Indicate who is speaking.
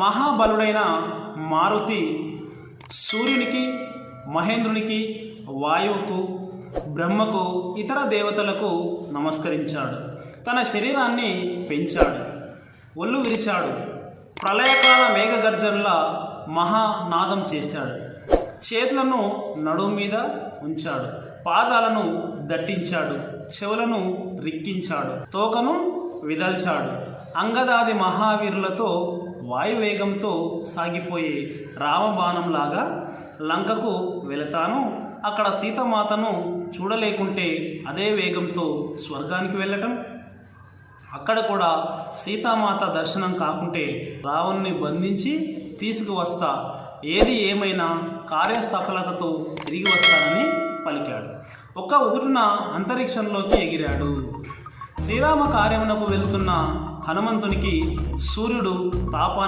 Speaker 1: మహాబలుడైన మారుతి సూర్యునికి, మహేంద్రునికి, వాయువుకు, బ్రహ్మకు, ఇతర దేవతలకు నమస్కరించాడు. తన శరీరాన్ని పెంచాడు, ఒళ్ళు విరిచాడు, ప్రళయకాల మేఘగర్జనలా మహానాదం చేశాడు. చేతులను నడుము మీద ఉంచాడు, పాదాలను దట్టించాడు, చెవులను రిక్కించాడు, తోకను విదల్చాడు. అంగదాది మహావీరులతో వాయువేగంతో సాగిపోయే రామబాణంలాగా లంకకు వెళతాను, అక్కడ సీతమాతను చూడలేకుంటే అదే వేగంతో స్వర్గానికి వెళ్ళటం, అక్కడ కూడా సీతామాత దర్శనం కాకుంటే రావణ్ణి బంధించి తీసుకువస్తా, ఏది ఏమైనా కార్యసఫలతతో తిరిగి వస్తానని పలికాడు. ఒక్క ఉదుటున అంతరిక్షంలోకి ఎగిరాడు. శ్రీరామ కార్యమునకు వెళుతున్న హనుమంతునికి సూర్యుడు తాపాన్ని